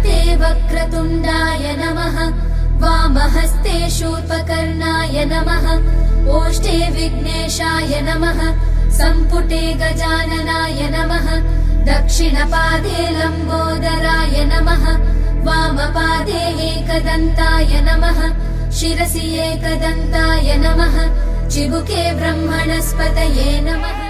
हस्ते वक्रतुण्डाय नमः वामहस्ते शूर्पकर्णाय नमः ओष्ठे विघ्नेशाय नमः सम्पुटे गजाननाय नमः दक्षिणपादे लम्बोदराय नमः वामपादे एकदन्ताय नमः शिरसि एकदन्ताय नमः चिबुके ब्रह्मणस्पतये नमः।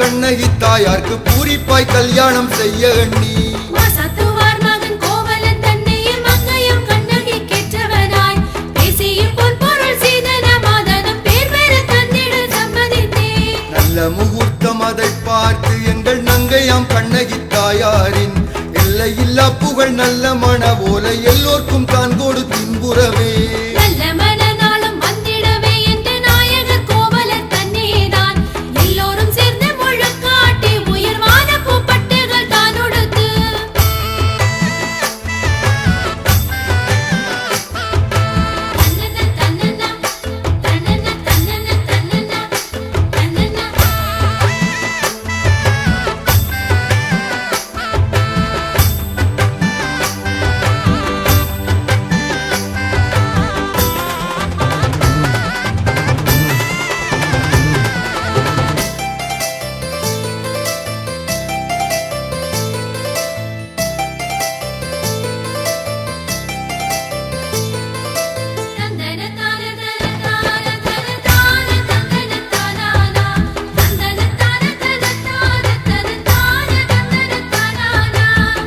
கண்ணகி தாயார்க்கு பூரிப்பாய் கல்யாணம் செய்ய எண்ணி மாசாத்துவார் மகன் கோவலன் தன்னையே மங்கையும் கண்ணகி கெற்றவனாய் பேசியும் பொற்பொருள் சீதன மாதனம் பேர் பெற தந்திட சம்மதித்தேன். நல்ல முகூர்த்தம் அதை பார்த்து எங்கள் நங்கையாம் கண்ணகி தாயாரின் எல்லையில்லா புகழ் நல்ல மன போல எல்லோர்க்கும் தான் கொடு தின்புறவே நல்ல மனநாளும் வந்திடவே என்று நாயகர் கோவலர் தன்னேதான் எல்லோரும் சேர்ந்து முழக்காட்டி உயர்வான பூப்பட்டுகள் தான் உடுத்து தன்னன தன்னன தன்னன தன்னன தன்னன தன்னன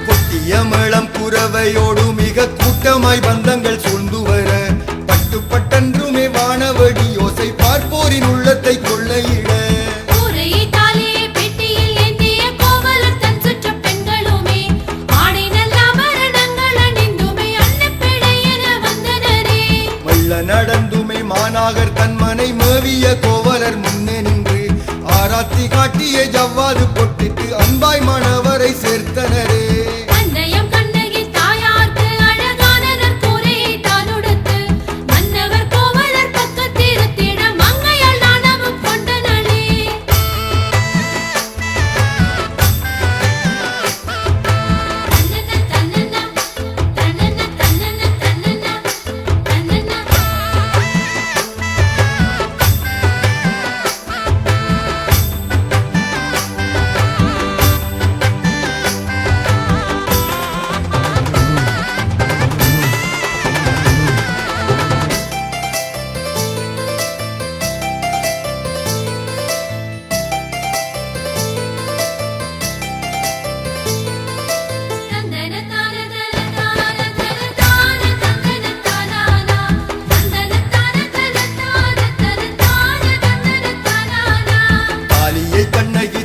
கொட்டியமளம் குரவையோடு மிக கூட்டமாய் பந்தங்கள் சூழ்ந்து வர பட்டுப்பட்டன்றுமே வானவடி யோசை பார்ப்போரின் உள்ளத்தை கொள்ளையிட மெல்ல நடந்துமே மாநாகர் தன்மனை மேவிய கோவலர் முன்னே நின்று ஆராத்தி காட்டிய ஜவ்வாது பொட்டிட்டு அன்பாய் மாணவரை சேர்த்தனரே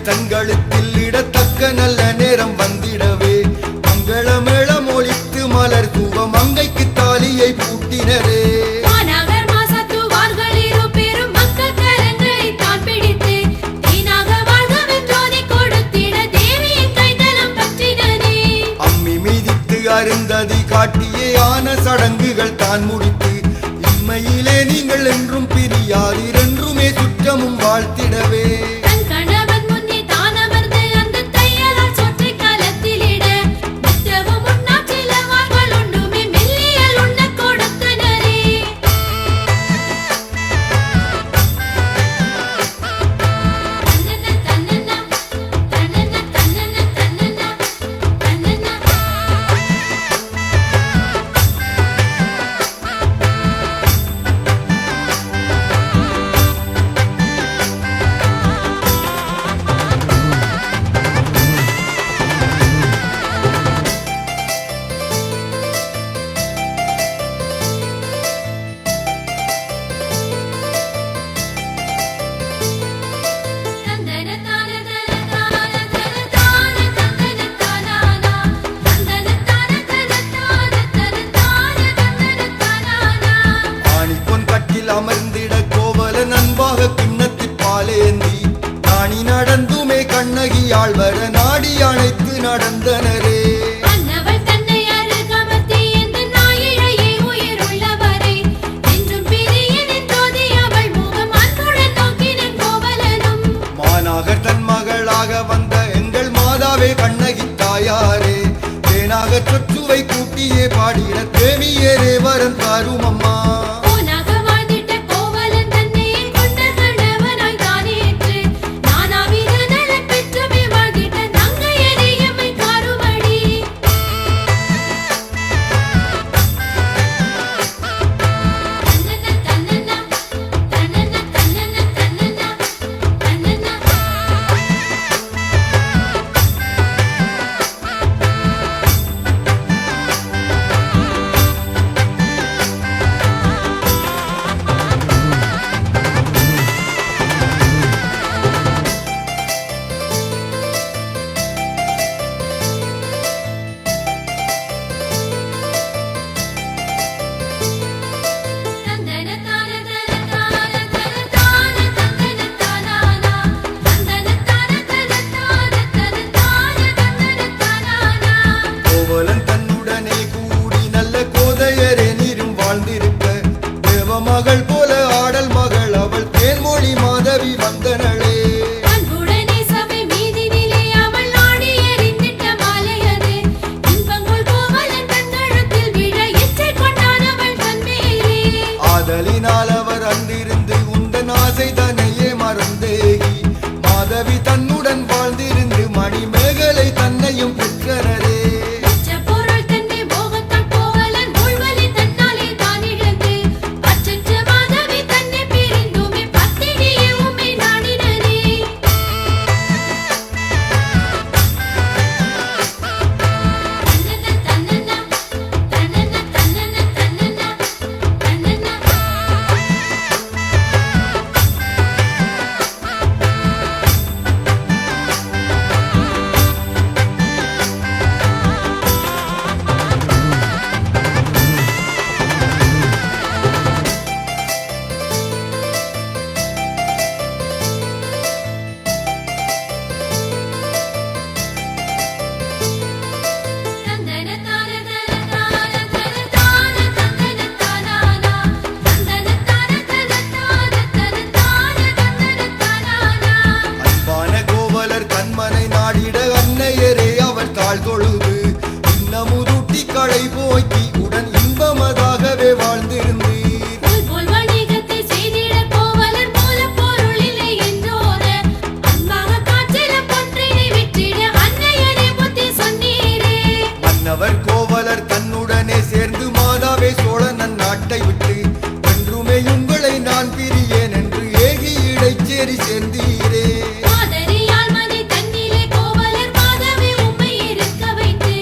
தங்களுக்கு இடத்தக்க நல்ல நேரம் வந்திடவே மங்களமேளம் ஒலித்து மலர் தூவ மங்கைக்கு தாலியை பூட்டினரே அம்மி மீதித்து அருந்ததி காட்டியே ஆன சடங்குகள் தான் முடித்து இம்மையிலே நீங்கள் என்றும் பிரியாதிரென்றுமே சுற்றமும் வாழ்த்திடவே அமர்ந்திட கோவல நண்பாக கிண்ணத்தில் பாலேந்தி நாணி நடந்துமே கண்ணகி ஆழ்வர நாடி அணைத்து நடந்தனரே மாநாகர் தன் மகளாக வந்த எங்கள் மாதாவே கண்ணகி தாயாரே தேனாக சொற்றுவை கூட்டியே பாடின தேவியே ரேவரன் தாரும் அம்மா மன்னவர் கோவலர் தன்னுடனே சேர்ந்து மாதாவே சோழன் நாட்டை விட்டு என்றுமே உங்களை நான் பிரியேன் என்று ஏகி இடைச்சேரி சேர்ந்தீரே. மாதரியால் மதி தன்னிலே கோவலர் மாதவே உம்மை இருக்க வைத்து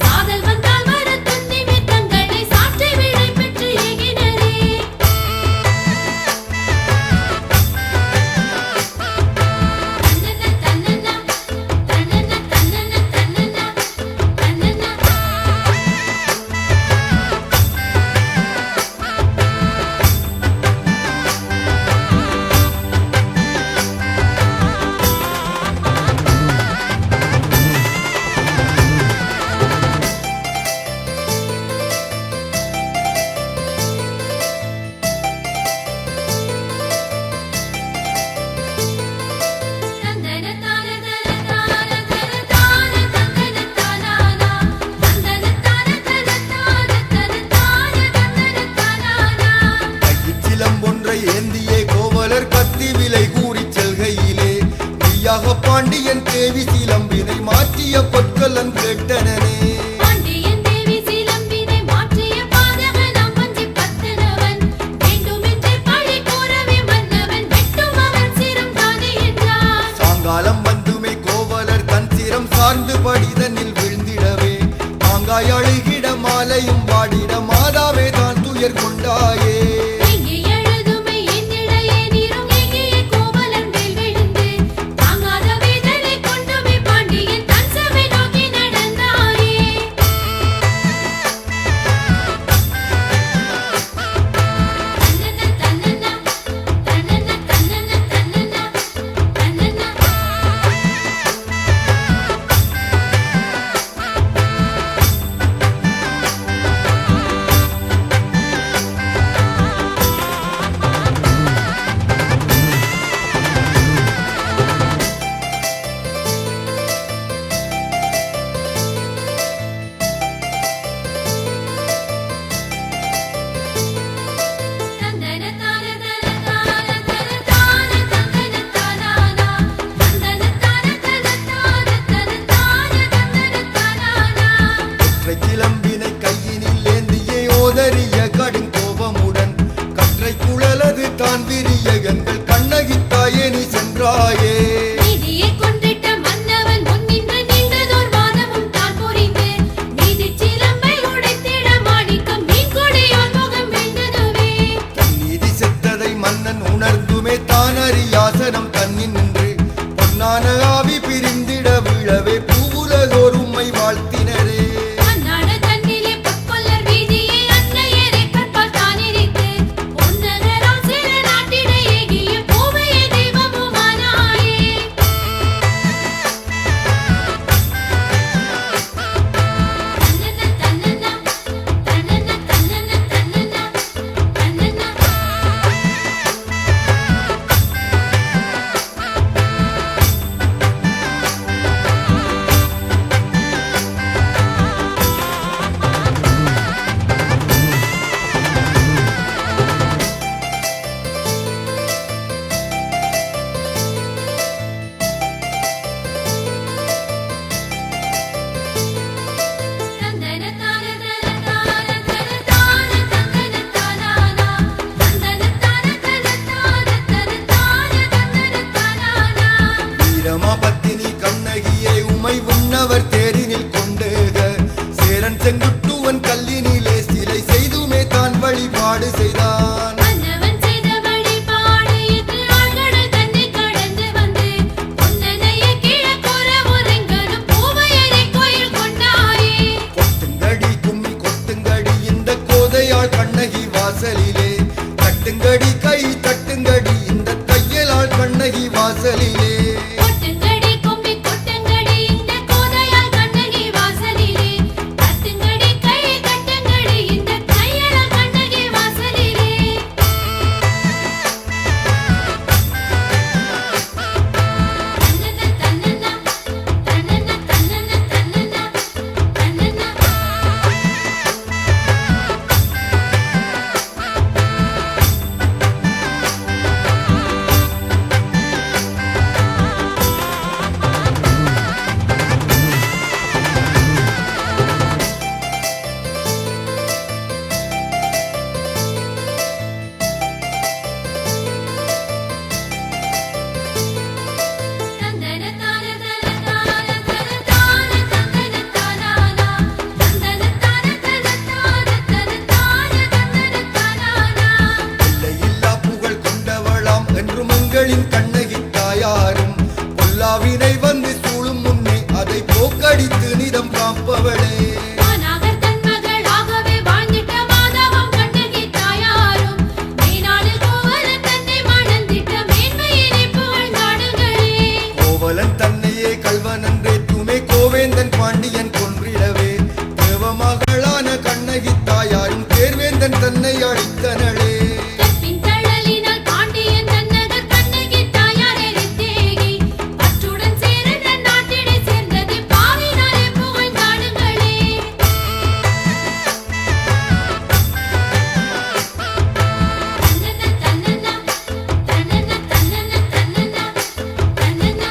சாதல் வந்தால் வர துன்னிமே தங்களை சாற்றை விடை பெற்று ஏகினரே. தன்னன தன்னன தன்னன தன்னன தன்னன தன்னன தந்தன தான தன தான தன தான தந்தன தானானா தந்தன தான தன தான தன தான தந்தன தானானா. கையில் சிலம்பொன்றை ஏந்தியே கோவலர் கத்தி விலை கூறி செல்கையிலே மெய்யாக பாண்டியன் தேவி சிலம்பினை மாற்றிய பொற்கலன் கேட்டனனே. பாண்டியன் தேவி சிலம்பினை மாற்றிய பாதகனாம் வஞ்சி பத்தனவன் வேண்டுமென்றே பழி கூறவே மன்னவன் வெட்டும் அவன் சிரம் தானே என்றான். சாங்காலம் வந்துமே கோவலர் தன் சிரம் சார்ந்து படிதனில் விழுந்திடவே மாங்காய் அழுகிட மாலையும் வாடிட மாதாவே தான் துயர் கொண்டாயே. எங்கே எழுதுமை என்னிடையே நீரும் எங்கிய கோவலன் மேல் விழுந்து தாங்காத வேதனை கொண்டுமே பாண்டியன் தன் சபை நோக்கி நடந்தாயே. தன்னன தன்னன தன்னன தன்னன தன்னன தன்னன தந்தன தான தன தான தன தான தந்தன தானானா தந்தன தான தன தான தன தான தந்தன தானானா. கற்றை சிலம்பினை கையினில் ஏந்தியே ஓதறிய கடும் கோபமுடன் கற்றை குழலது தான் விரிய எங்கள் கண்ணகித்தாயே நீ சென்றாயே. நீதியை கொன்றிட்ட மன்னவன் முன்னின்று நின்றதோர் வாதமும் தான் புரிந்து நீதிச் சிலம்பை உடைத்திட மாணிக்கம் மீன் கொடியோன் முகம் வெந்ததுவே. தன் நீதி செத்ததை மன்னன் உணர்ந்துமே தான் அறியாசனம் தன்னில் நின்று பொன்னான ஆவி பிரிந்திட விழவே பூவுலகோர் உம்மை வாழ்த்தினரே. அந்நாடு தன்னிலே பொற்கொல்லர் வீதியை அன்னையரை கற்பால் தானிரித்து பொன்னகரால் சிற நாட்டிட ஏகிய பூவையை தெய்வமுமானாயே. தன்னன தன்னன தன்னன தன்னன தன்னன தன்னன தந்தன தான தன தான தன தான தந்தன தானானா தந்தன தான தன தான தன தான தந்தன தானானா. வீரமா பத்தினி கண்ணகியை உமை உன்னவர் தேரினில் கொண்டேக சேரன் செங்குட்டுவன் கல்லினிலே சிலை செய்துமே தான் வழிபாடு செய்தான். மன்னவன் செய்த வழிபாடு இன்று ஆழ்கடல் தன்னை கடந்து வந்து பொன்னனைய கிழக்குற உறங்கலும் பூவையரை கோயில் கொண்டாயே. கொட்டுங்கடி கும்மி கொட்டுங்கடி இந்த கோதையாள் கண்ணகி வாசலிலே தட்டுங்கடி கை தட்டுங்கடி இந்த தையலாள் கண்ணகி வாசலிலே. கொட்டுங்கடி கொம்பி கொட்டுங்கடி இந்த கோதையால் கண்ணகி வாசலிலே தட்டுங்கடி கண்ணகி தாயாரும் தேர்வேந்தன் தன்னை அளித்தனளே கற்பின் தழலினால் பாண்டியன் தன்னகர் கண்ணகி தாயார் எரித்தேகி பற்றுடன் சேரன நாட்டிடை சேர்ந்தது பாவினாலே புகழ்ந்தாடுங்களே தன்னன தன்னன தன்னன தன்னன தன்னன தன்னன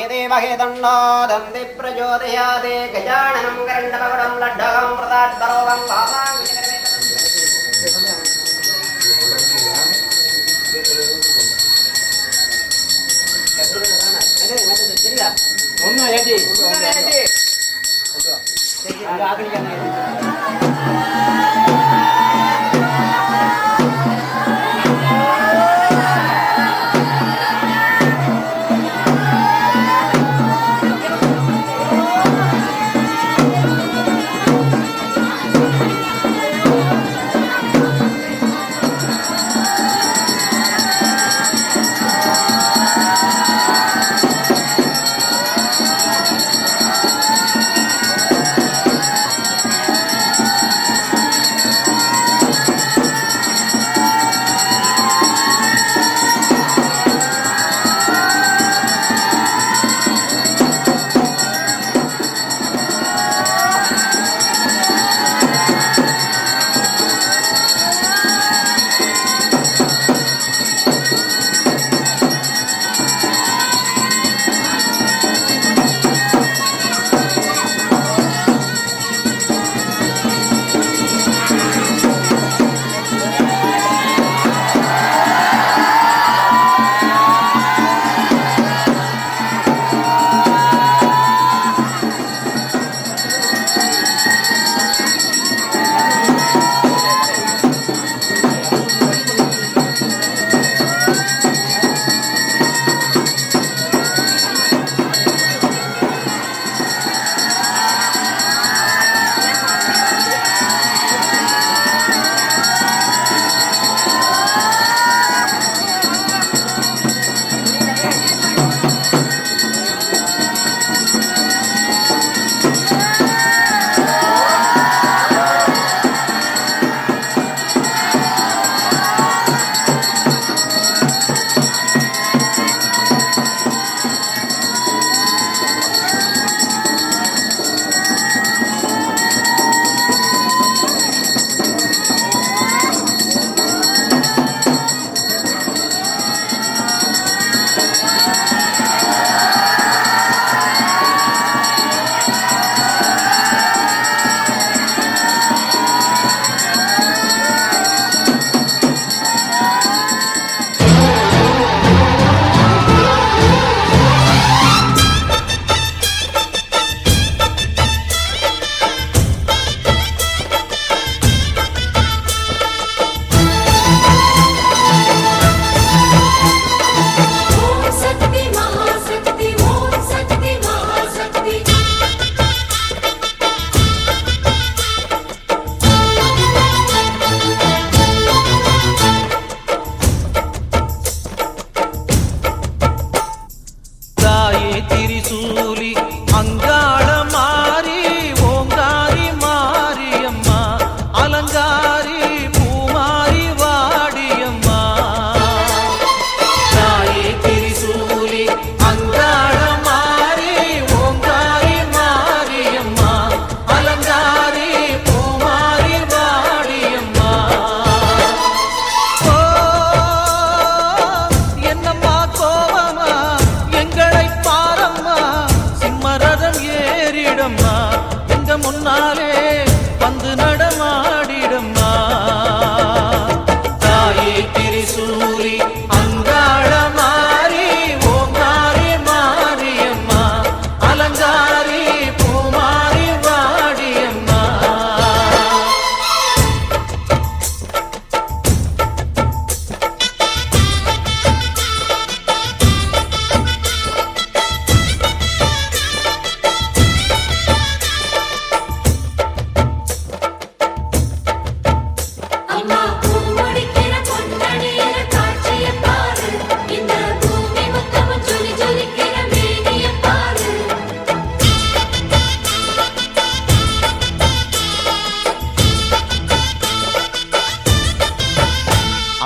यदेमहे तन्नो दन्ति प्रचोदयाते गजाननं करण्डमकुटं लड्डकं प्रदाद्बरोगं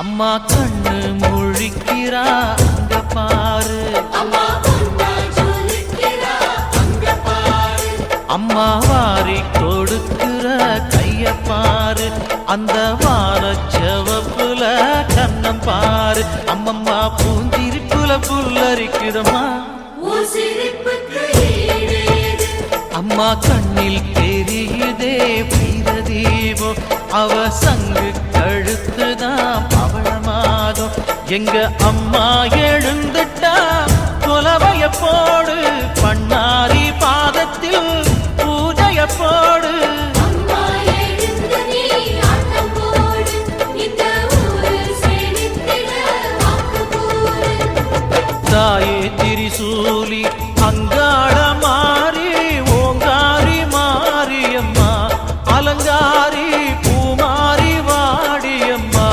அம்மா கண்ணு முழிக்கிறா அங்க பாரு, அம்மா வாரி கொடுக்கிற கைய பாரு, அந்த வானச்சவப்புல கண்ணம் பாரு, அம்மம்மா பூஞ்சிரிப்புல புல்லரிக்குதம்மா. அம்மா கண்ணில் தெரியுதே வீரதீபோ அவ சங்கு கழுத்துதான் பவளமாதோ எங்க அம்மா எழுந்துட்டா கொலவைய போடு பண்ணாரி பாதத்தில் பூஜைய போடு அம்மா எழுந்து நீ ஆட்டம் போடு இந்த ஊரு செழித்திட வாக்கு போடு தாயே திரிசூலி அங்காள மாறி ஓங்காரி மாரியம்மா அலங்காரி பூமாரி வாடியம்மா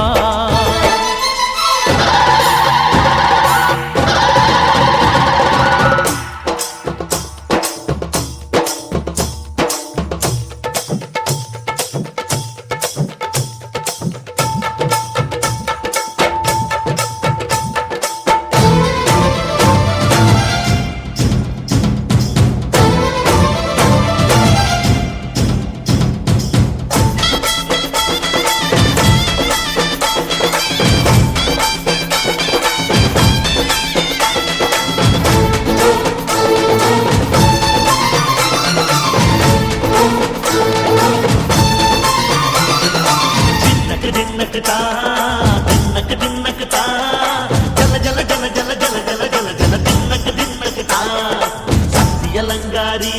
அலங்காரி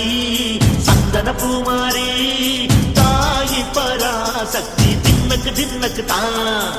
சந்தன பூமாரி தாயி பராசக்தி தின்னக்கு தின்னக்கு தான்